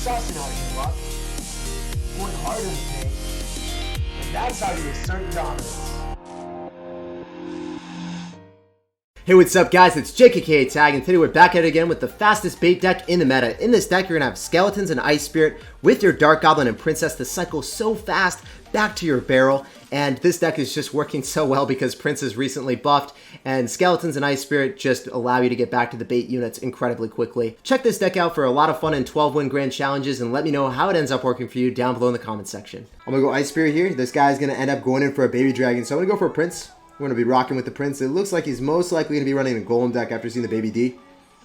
sussing out your luck, going hard in the paint, and that's how you assert dominance. Hey, what's up guys, it's SirTagCR, and today we're back at it again with the fastest bait deck in the meta. In this deck, you're going to have Skeletons and Ice Spirit with your Dark Goblin and Princess to cycle so fast back to your barrel. And this deck is just working so well because Prince is recently buffed, and Skeletons and Ice Spirit just allow you to get back to the bait units incredibly quickly. Check this deck out for a lot of fun and 12-win grand challenges, and let me know how it ends up working for you down below in the comment section. I'm going to go Ice Spirit here. This guy's going to end up going in for a Baby Dragon, so I'm going to go for a Prince. We're going to be rocking with the Prince. It looks like he's most likely going to be running a Golem deck after seeing the Baby D.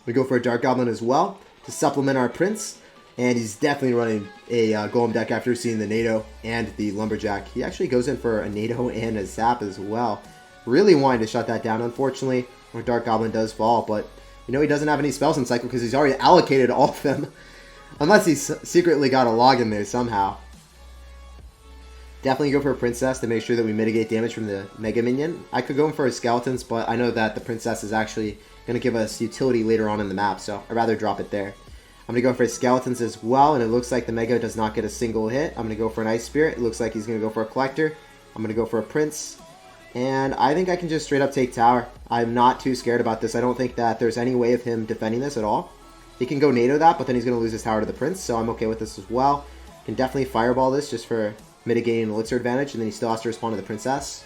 We go for a Dark Goblin as well to supplement our Prince. And he's definitely running a Golem deck after seeing the NATO and the Lumberjack. He actually goes in for a NATO and a Zap as well. Really wanting to shut that down. Unfortunately, our Dark Goblin does fall. But, you know, he doesn't have any spells in cycle because he's already allocated all of them. Unless he's secretly got a log in there somehow. Definitely go for a Princess to make sure that we mitigate damage from the Mega Minion. I could go in for a Skeletons, but I know that the Princess is actually going to give us utility later on in the map, so I'd rather drop it there. I'm going to go for Skeletons as well, and it looks like the Mega does not get a single hit. I'm going to go for an Ice Spirit. It looks like he's going to go for a Collector. I'm going to go for a Prince. And I think I can just straight up take Tower. I'm not too scared about this. I don't think that there's any way of him defending this at all. He can go NATO that, but then he's going to lose his Tower to the Prince, so I'm okay with this as well. Can definitely Fireball this just for mitigating Elixir advantage, and then he still has to respond to the Princess.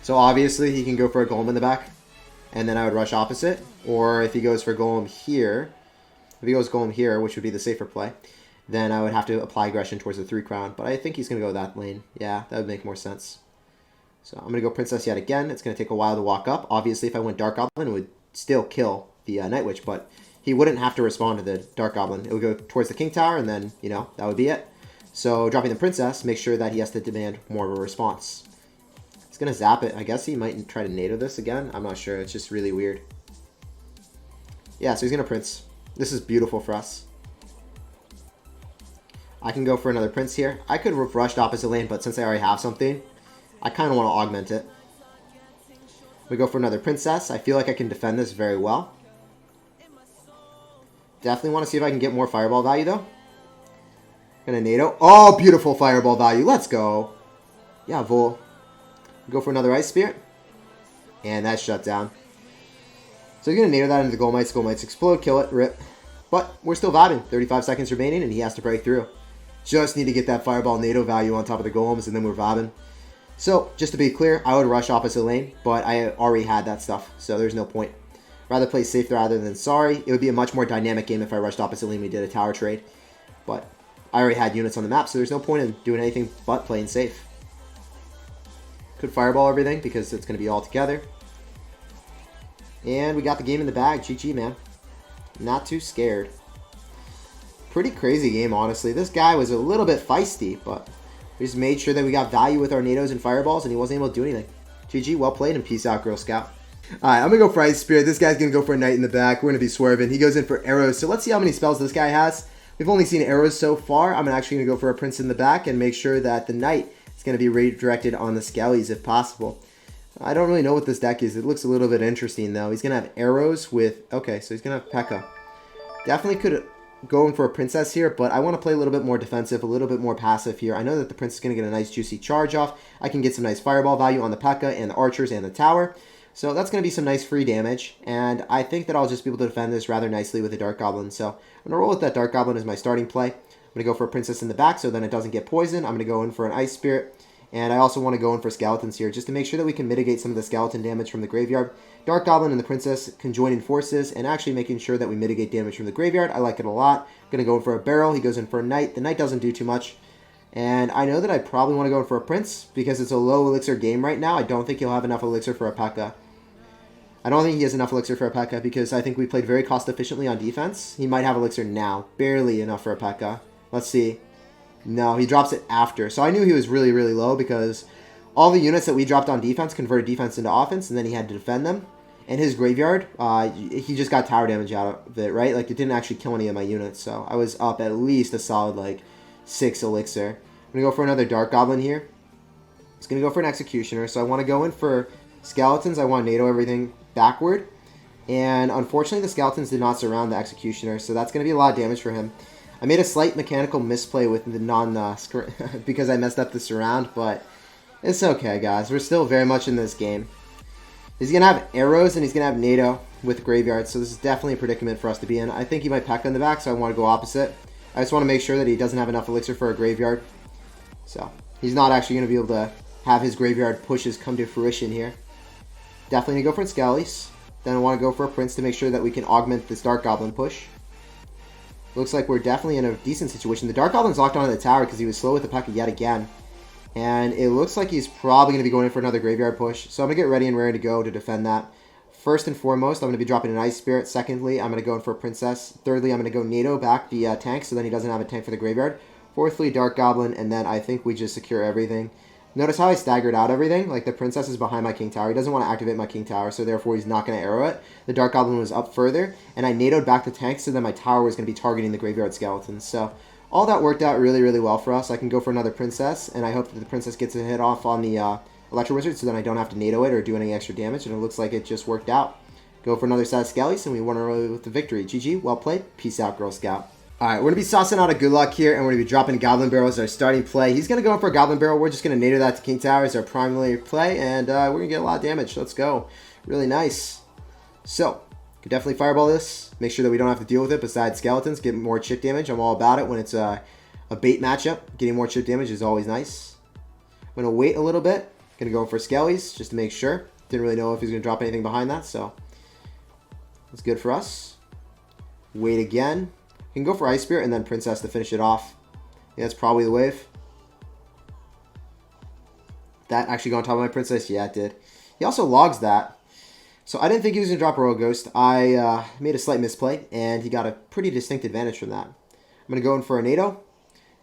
So obviously he can go for a Golem in the back, and then I would rush opposite. Or if he goes for Golem here, which would be the safer play, then I would have to apply aggression towards the 3 crown. But I think he's going to go that lane. Yeah, that would make more sense. So I'm going to go Princess yet again. It's going to take a while to walk up. Obviously if I went Dark Goblin, it would still kill the Night Witch, but he wouldn't have to respond to the Dark Goblin. It would go towards the King Tower, and then, you know, that would be it. So dropping the Princess, make sure that he has to demand more of a response. He's going to zap it. I guess he might try to NATO this again. I'm not sure. It's just really weird. Yeah, so he's going to Prince. This is beautiful for us. I can go for another Prince here. I could have rushed opposite lane, but since I already have something, I kind of want to augment it. We go for another Princess. I feel like I can defend this very well. Definitely want to see if I can get more Fireball value, though. Gonna NATO. Oh, beautiful Fireball value. Let's go. Yeah, Vol. Go for another Ice Spirit. And that's shut down. So he's gonna NATO that into the Golemites. Golemites explode, kill it, rip. But we're still vibing. 35 seconds remaining, and he has to break through. Just need to get that Fireball NATO value on top of the Golems, and then we're vibing. So, just to be clear, I would rush opposite lane, but I already had that stuff, so there's no point. Rather play safe rather than sorry. It would be a much more dynamic game if I rushed opposite lane and we did a tower trade. But I already had units on the map, so there's no point in doing anything but playing safe. Could Fireball everything because it's going to be all together. And we got the game in the bag. GG, man. Not too scared. Pretty crazy game, honestly. This guy was a little bit feisty, but we just made sure that we got value with our NATOs and Fireballs, and he wasn't able to do anything. GG, well played, and peace out, Girl Scout. Alright, I'm going to go for Ice Spirit. This guy's going to go for a Knight in the back. We're going to be swerving. He goes in for arrows, so let's see how many spells this guy has. We've only seen arrows so far. I'm actually going to go for a Prince in the back and make sure that the Knight is going to be redirected on the Skellies if possible. I don't really know what this deck is. It looks a little bit interesting though. He's going to have arrows with... Okay, so he's going to have P.E.K.K.A. Definitely could go in for a Princess here, but I want to play a little bit more defensive, a little bit more passive here. I know that the Prince is going to get a nice juicy charge off. I can get some nice Fireball value on the P.E.K.K.A. and the Archers and the Tower. So that's going to be some nice free damage, and I think that I'll just be able to defend this rather nicely with a Dark Goblin. So I'm going to roll with that Dark Goblin as my starting play. I'm going to go for a Princess in the back so then it doesn't get poisoned. I'm going to go in for an Ice Spirit, and I also want to go in for Skeletons here just to make sure that we can mitigate some of the Skeleton damage from the graveyard. Dark Goblin and the Princess can join in forces, and actually making sure that we mitigate damage from the graveyard. I like it a lot. I'm going to go in for a Barrel. He goes in for a Knight. The Knight doesn't do too much. And I know that I probably want to go in for a Prince because it's a low Elixir game right now. I don't think he'll have enough Elixir for a P.E.K.K.A. I don't think he has enough Elixir for a P.E.K.K.A. because I think we played very cost efficiently on defense. He might have Elixir now. Barely enough for a P.E.K.K.A. Let's see. No, he drops it after. So I knew he was really, really low because all the units that we dropped on defense converted defense into offense, and then he had to defend them. And his graveyard, he just got tower damage out of it, right? Like, it didn't actually kill any of my units. So I was up at least a solid, like, 6 Elixir. I'm going to go for another Dark Goblin here. He's going to go for an Executioner. So I want to go in for Skeletons. I want to NATO everything backward. And unfortunately, the skeletons did not surround the executioner, so that's going to be a lot of damage for him. I made a slight mechanical misplay with the because I messed up the surround, but it's okay, guys. We're still very much in this game. He's going to have arrows, and he's going to have NATO with graveyard, so this is definitely a predicament for us to be in. I think he might P.E.K.K.A in the back, so I want to go opposite. I just want to make sure that he doesn't have enough elixir for a graveyard. So, he's not actually going to be able to have his graveyard pushes come to fruition here. Definitely going to go for Skellies. Then I want to go for a Prince to make sure that we can augment this Dark Goblin push. Looks like we're definitely in a decent situation. The Dark Goblin's locked onto the tower because he was slow with the P.E.K.K.A yet again. And it looks like he's probably going to be going in for another graveyard push. So I'm going to get ready and raring to go to defend that. First and foremost, I'm going to be dropping an Ice Spirit. Secondly, I'm going to go in for a Princess. Thirdly, I'm going to go NATO back the tank so then he doesn't have a tank for the graveyard. Fourthly, Dark Goblin, and then I think we just secure everything. Notice how I staggered out everything? Like, the Princess is behind my King Tower. He doesn't want to activate my King Tower, so therefore he's not going to arrow it. The Dark Goblin was up further, and I NATO'd back the tank, so then my tower was going to be targeting the Graveyard Skeletons. So, all that worked out really, really well for us. I can go for another Princess, and I hope that the Princess gets a hit off on the Electro Wizard, so then I don't have to NATO it or do any extra damage, and it looks like it just worked out. Go for another set of Skellies, and we won away with the victory. GG, well played. Peace out, Girl Scout. Alright, we're going to be saucing out a good luck here, and we're going to be dropping Goblin Barrel as our starting play. He's going to go in for a Goblin Barrel. We're just going to NATO that to King Tower as our primary play, and we're going to get a lot of damage. Let's go. Really nice. So, could definitely Fireball this. Make sure that we don't have to deal with it besides Skeletons. Get more chip damage. I'm all about it when it's a bait matchup. Getting more chip damage is always nice. I'm going to wait a little bit. Going to go for Skellies just to make sure. Didn't really know if he's going to drop anything behind that, so that's good for us. Wait again. You can go for Ice Spirit and then Princess to finish it off. Yeah, that's probably the wave. That actually go on top of my Princess? Yeah, it did. He also logs that. So I didn't think he was going to drop Royal Ghost. I made a slight misplay, and he got a pretty distinct advantage from that. I'm going to go in for a NATO.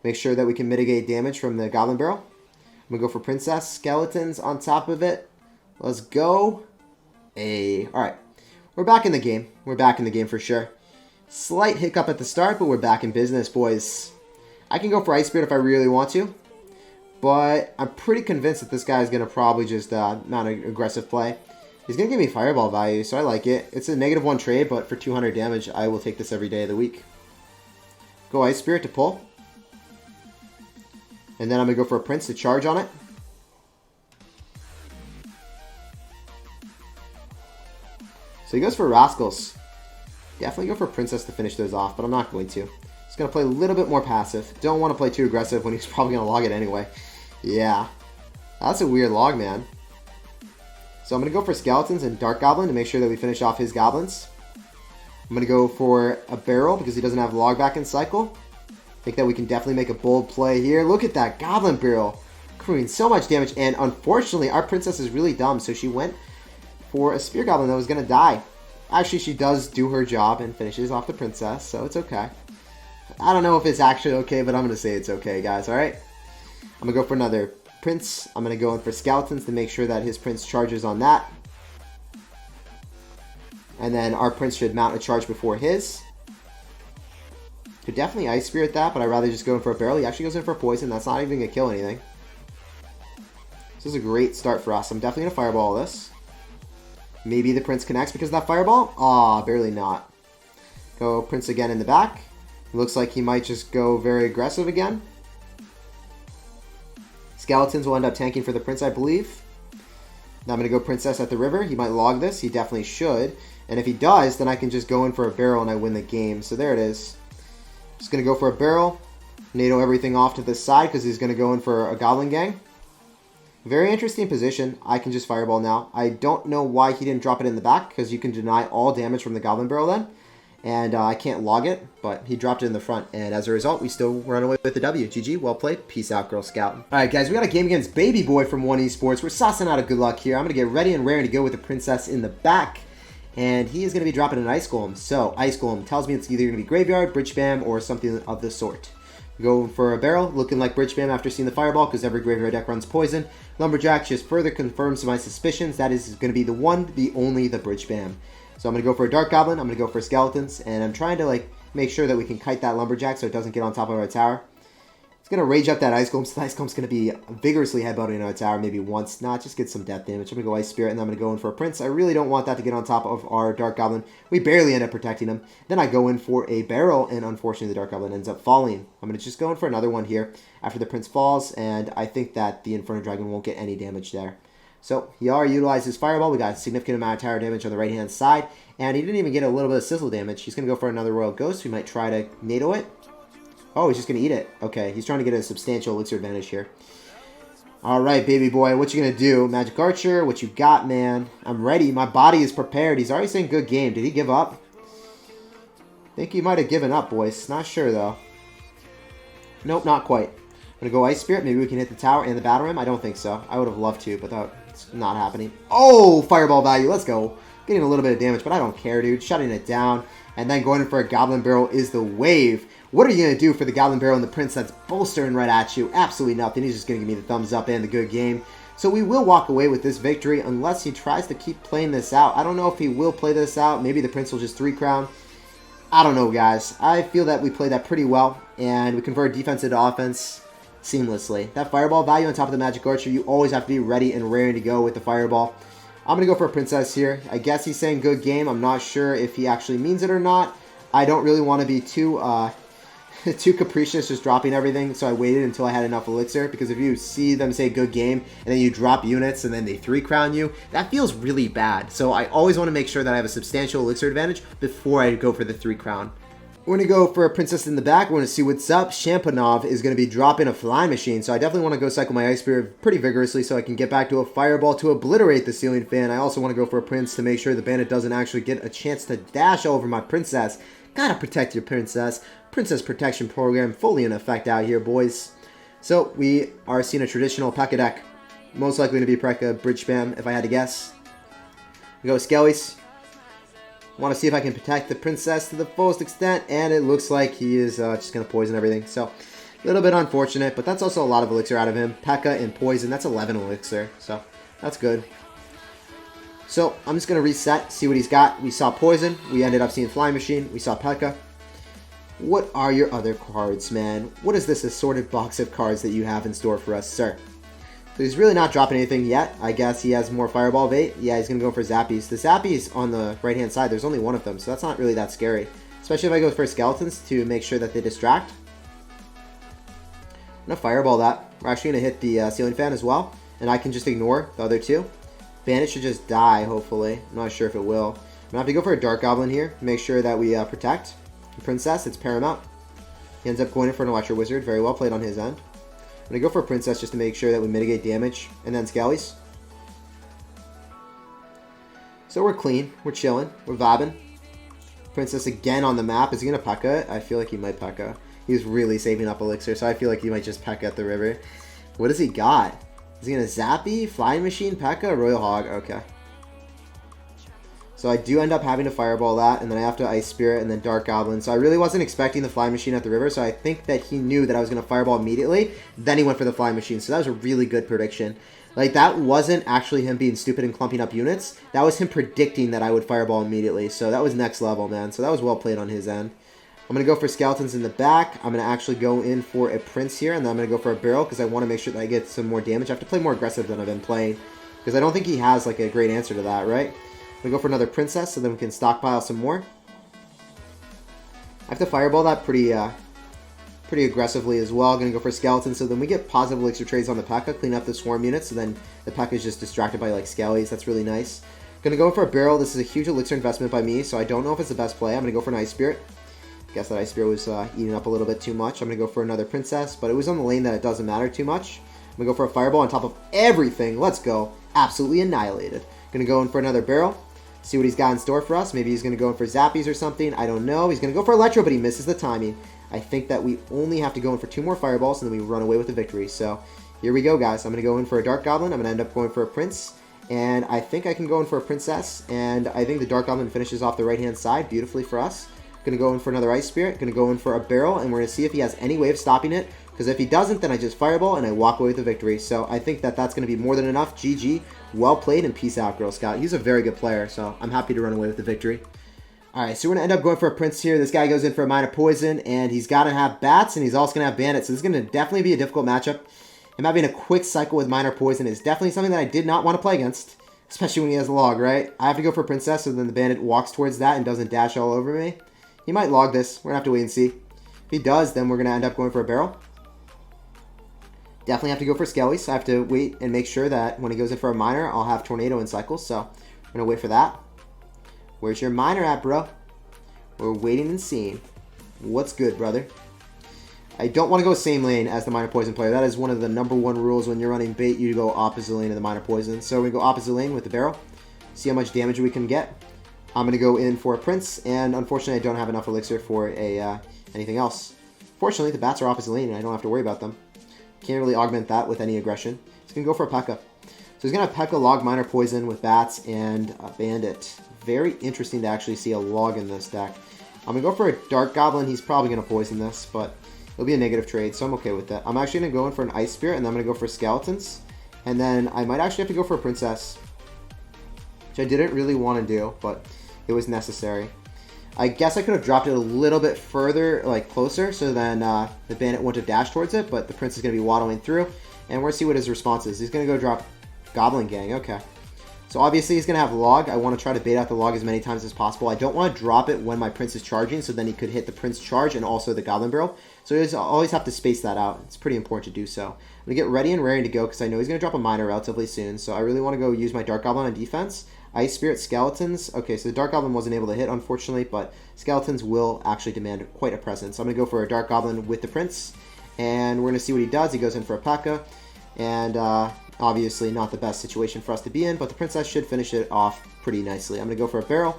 Make sure that we can mitigate damage from the Goblin Barrel. I'm going to go for Princess. Skeletons on top of it. Let's go. Alright. We're back in the game. We're back in the game for sure. Slight hiccup at the start, but we're back in business, boys. I can go for Ice Spirit if I really want to, but I'm pretty convinced that this guy is going to probably just mount an aggressive play. He's going to give me Fireball value, so I like it. It's a -1 trade, but for 200 damage, I will take this every day of the week. Go Ice Spirit to pull. And then I'm going to go for a Prince to charge on it. So he goes for Rascals. Definitely go for Princess to finish those off, but I'm not going to. Just going to play a little bit more passive. Don't want to play too aggressive when he's probably going to log it anyway. Yeah. That's a weird log, man. So I'm going to go for Skeletons and Dark Goblin to make sure that we finish off his Goblins. I'm going to go for a Barrel because he doesn't have log back in cycle. I think that we can definitely make a bold play here. Look at that Goblin Barrel. Accruing so much damage, and unfortunately our Princess is really dumb, so she went for a Spear Goblin that was going to die. Actually, she does do her job and finishes off the Princess, so it's okay. I don't know if it's actually okay, but I'm going to say it's okay, guys, alright? I'm going to go for another Prince. I'm going to go in for Skeletons to make sure that his Prince charges on that. And then our Prince should mount a charge before his. Could definitely Ice Spirit that, but I'd rather just go in for a Barrel. He actually goes in for Poison. That's not even going to kill anything. This is a great start for us. I'm definitely going to Fireball this. Maybe the Prince connects because of that Fireball? Aw, barely not. Go Prince again in the back. It looks like he might just go very aggressive again. Skeletons will end up tanking for the Prince, I believe. Now I'm going to go Princess at the river. He might log this. He definitely should. And if he does, then I can just go in for a Barrel and I win the game. So there it is. Just going to go for a Barrel. NATO everything off to the side because he's going to go in for a Goblin Gang. Very interesting position. I can just Fireball now. I don't know why he didn't drop it in the back, because you can deny all damage from the Goblin Barrel then. And I can't log it, but he dropped it in the front. And as a result, we still run away with the W. GG, well played. Peace out, Girl Scout. Alright guys, we got a game against Baby Boy from 1eSports. We're saucing out a good luck here. I'm going to get ready and raring to go with the Princess in the back. And he is going to be dropping an Ice Golem. So, Ice Golem tells me it's either going to be Graveyard, Bridge Spam, or something of the sort. Go for a Barrel, looking like Bridge Spam after seeing the Fireball, because every Graveyard deck runs Poison. Lumberjack just further confirms my suspicions. That is going to be the one, the only, the Bridge Spam. So I'm going to go for a Dark Goblin, I'm going to go for Skeletons, and I'm trying to make sure that we can kite that Lumberjack so it doesn't get on top of our tower. going to rage up that Ice Golem. So the Ice Golem's going to be vigorously headbutting our tower maybe once. Not just get some death damage. I'm going to go Ice Spirit, and then I'm going to go in for a Prince. I really don't want that to get on top of our Dark Goblin. We barely end up protecting him. Then I go in for a barrel, and unfortunately the Dark Goblin ends up falling. I'm going to just go in for another one here after the Prince falls, and I think that the Inferno Dragon won't get any damage there. So Yar utilized his Fireball. We got a significant amount of tower damage on the right-hand side, and he didn't even get a little bit of sizzle damage. He's going to go for another Royal Ghost. We might try to NATO it. Oh, he's just going to eat it. Okay, he's trying to get a substantial elixir advantage here. All right, baby boy, what you going to do? Magic Archer, what you got, man? I'm ready. My body is prepared. He's already saying good game. Did he give up? I think he might have given up, boys. Not sure, though. Nope, not quite. I'm going to go Ice Spirit. Maybe we can hit the tower and the Battle Ram. I don't think so. I would have loved to, but that's not happening. Oh, Fireball value. Let's go. Getting a little bit of damage, but I don't care, dude. Shutting it down. And then going in for a Goblin Barrel is the wave. What are you going to do for the Goblin Barrel and the Prince that's bolstering right at you? Absolutely nothing. He's just going to give me the thumbs up and the good game. So we will walk away with this victory unless he tries to keep playing this out. I don't know if he will play this out. Maybe the Prince will just 3-crown. I don't know, guys. I feel that we played that pretty well, and we convert defense into offense seamlessly. That Fireball value on top of the Magic Archer, you always have to be ready and raring to go with the Fireball. I'm going to go for a Princess here. I guess he's saying good game. I'm not sure if he actually means it or not. I don't really want to be too capricious just dropping everything, so I waited until I had enough elixir, because if you see them say good game and then you drop units and then they 3-crown you, that feels really bad. So I always want to make sure that I have a substantial elixir advantage before I go for the 3-crown. We're going to go for a Princess in the back. We're going to see what's up. Shampanov is going to be dropping a Flying Machine, so I definitely want to go cycle my Ice Spirit pretty vigorously so I can get back to a Fireball to obliterate the Ceiling Fan. I also want to go for a Prince to make sure the Bandit doesn't actually get a chance to dash over my Princess. Gotta protect your Princess. Princess Protection Program fully in effect out here, boys. So we are seeing a traditional P.E.K.K.A deck. Most likely to be P.E.K.K.A Bridge Spam, if I had to guess. We go with Skellies. Want to see if I can protect the Princess to the fullest extent, and it looks like he is just going to poison everything. So, a little bit unfortunate, but that's also a lot of elixir out of him. P.E.K.K.A and poison, that's 11 elixir, so that's good. So, I'm just going to reset, see what he's got. We saw poison, we ended up seeing Flying Machine, we saw P.E.K.K.A. What are your other cards, man? What is this assorted box of cards that you have in store for us, sir? So he's really not dropping anything yet. I guess he has more Fireball bait. Yeah, he's going to go for Zappies. The Zappies on the right-hand side, there's only one of them, so that's not really that scary. Especially if I go for Skeletons to make sure that they distract. I'm going to Fireball that. We're actually going to hit the Ceiling Fan as well, and I can just ignore the other two. Bandit should just die, hopefully. I'm not sure if it will. I'm going to have to go for a Dark Goblin here, make sure that we protect the Princess. It's paramount. He ends up going in for an Electro Wizard. Very well played on his end. I'm going to go for a Princess just to make sure that we mitigate damage. And then Skellies. So we're clean. We're chilling. We're vibing. Princess again on the map. Is he going to P.E.K.K.A? I feel like he might P.E.K.K.A. He's really saving up elixir, so I feel like he might just P.E.K.K.A at the river. What does he got? Is he going to Zappy? Flying Machine? P.E.K.K.A? Royal Hog? Okay. So I do end up having to Fireball that, and then I have to Ice Spirit, and then Dark Goblin. So I really wasn't expecting the Flying Machine at the river, so I think that he knew that I was going to Fireball immediately. Then he went for the Flying Machine, so that was a really good prediction. Like, that wasn't actually him being stupid and clumping up units. That was him predicting that I would Fireball immediately. So that was next level, man. So that was well played on his end. I'm going to go for Skeletons in the back. I'm going to actually go in for a Prince here, and then I'm going to go for a Barrel, because I want to make sure that I get some more damage. I have to play more aggressive than I've been playing, because I don't think he has, like, a great answer to that, right? I'm going to go for another Princess, so then we can stockpile some more. I have to Fireball that pretty aggressively as well. Going to go for Skeleton, so then we get positive elixir trades on the P.E.K.K.A, clean up the swarm units, so then the P.E.K.K.A is just distracted by, like, Skellies. That's really nice. Going to go for a Barrel. This is a huge elixir investment by me, so I don't know if it's the best play. I'm going to go for an Ice Spirit. I guess that Ice Spirit was eating up a little bit too much. I'm going to go for another Princess, but it was on the lane that it doesn't matter too much. I'm going to go for a Fireball on top of everything. Let's go. Absolutely annihilated. Going to go in for another Barrel. See what he's got in store for us. Maybe he's going to go in for Zappies or something. I don't know. He's going to go for Electro, but he misses the timing. I think that we only have to go in for 2 more Fireballs, and then we run away with the victory. So here we go, guys. I'm going to go in for a Dark Goblin. I'm going to end up going for a Prince. And I think I can go in for a Princess. And I think the Dark Goblin finishes off the right-hand side beautifully for us. Going to go in for another Ice Spirit. Going to go in for a Barrel, and we're going to see if he has any way of stopping it. Because if he doesn't, then I just Fireball, and I walk away with the victory. So I think that that's going to be more than enough. GG. Well played, and peace out, Girl Scout. He's a very good player, so I'm happy to run away with the victory. Alright, so we're going to end up going for a Prince here. This guy goes in for a Minor Poison, and he's got to have Bats, and he's also going to have Bandits. So this is going to definitely be a difficult matchup. Him having a quick cycle with Minor Poison is definitely something that I did not want to play against. Especially when he has a log, right? I have to go for Princess, so then the Bandit walks towards that and doesn't dash all over me. He might log this. We're going to have to wait and see. If he does, then we're going to end up going for a Barrel. Definitely have to go for Skelly, so I have to wait and make sure that when he goes in for a Minor, I'll have Tornado in cycles. So we're going to wait for that. Where's your Minor at, bro? We're waiting and seeing. What's good, brother? I don't want to go same lane as the Minor Poison player. That is one of the #1 rules when you're running bait. You go opposite lane of the Minor Poison. So we go opposite lane with the Barrel. See how much damage we can get. I'm going to go in for a Prince, and unfortunately I don't have enough Elixir for anything else. Fortunately, the Bats are opposite lane, and I don't have to worry about them. Can't really augment that with any aggression. He's going to go for a P.E.K.K.A. So he's going to P.E.K.K.A. log Minor Poison with Bats and a Bandit. Very interesting to actually see a log in this deck. I'm going to go for a Dark Goblin. He's probably going to poison this, but it'll be a negative trade, so I'm okay with that. I'm actually going to go in for an Ice Spirit, and then I'm going to go for Skeletons. And then I might actually have to go for a Princess, which I didn't really want to do, but it was necessary. I guess I could have dropped it a little bit further, like closer, so then the Bandit wouldn't have dashed towards it, but the Prince is going to be waddling through, and we're going to see what his response is. He's going to go drop Goblin Gang, okay. So obviously he's going to have log. I want to try to bait out the log as many times as possible. I don't want to drop it when my Prince is charging, so then he could hit the Prince charge and also the Goblin Barrel. So you always have to space that out. It's pretty important to do so. I'm going to get ready and raring to go because I know he's going to drop a Minor relatively soon. So I really want to go use my Dark Goblin on defense. Ice Spirit, Skeletons. Okay, so the Dark Goblin wasn't able to hit, unfortunately, but Skeletons will actually demand quite a presence. So I'm going to go for a Dark Goblin with the Prince, and we're going to see what he does. He goes in for a P.E.K.K.A. And obviously not the best situation for us to be in, but the Princess should finish it off pretty nicely. I'm going to go for a Barrel,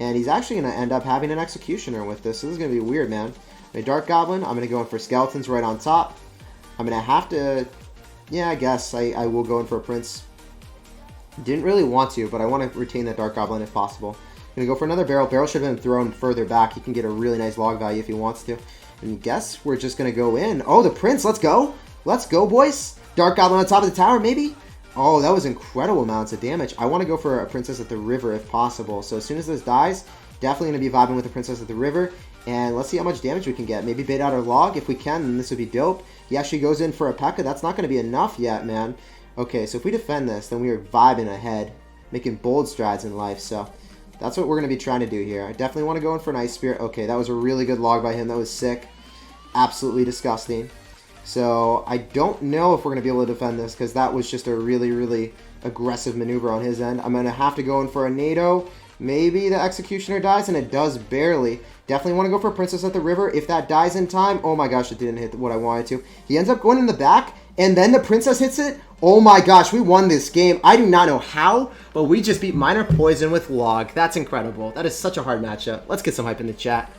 and he's actually going to end up having an Executioner with this, so this is going to be weird, man. A Dark Goblin, I'm going to go in for Skeletons right on top. I'm going to have to, yeah, I guess I will go in for a Prince. Didn't really want to, but I want to retain that Dark Goblin if possible. I'm going to go for another Barrel. Barrel should have been thrown further back. He can get a really nice log value if he wants to. And I guess we're just going to go in. Oh, the Prince, let's go. Let's go, boys. Dark Goblin on top of the tower, maybe? Oh, that was incredible amounts of damage. I want to go for a Princess at the River if possible. So as soon as this dies, definitely going to be vibing with the Princess at the River. And let's see how much damage we can get. Maybe bait out our log if we can, then this would be dope. He actually goes in for a P.E.K.K.A. That's not going to be enough yet, man. Okay, so if we defend this, then we are vibing ahead, making bold strides in life. So that's what we're going to be trying to do here. I definitely want to go in for an Ice Spirit. Okay, that was a really good log by him. That was sick. Absolutely disgusting. So I don't know if we're going to be able to defend this because that was just a really, really aggressive maneuver on his end. I'm going to have to go in for a NATO. Maybe the Executioner dies, and it does barely. Definitely want to go for Princess at the River. If that dies in time, oh my gosh, it didn't hit what I wanted to. He ends up going in the back, and then the Princess hits it. Oh my gosh, we won this game. I do not know how, but we just beat Minor Poison with log. That's incredible. That is such a hard matchup. Let's get some hype in the chat.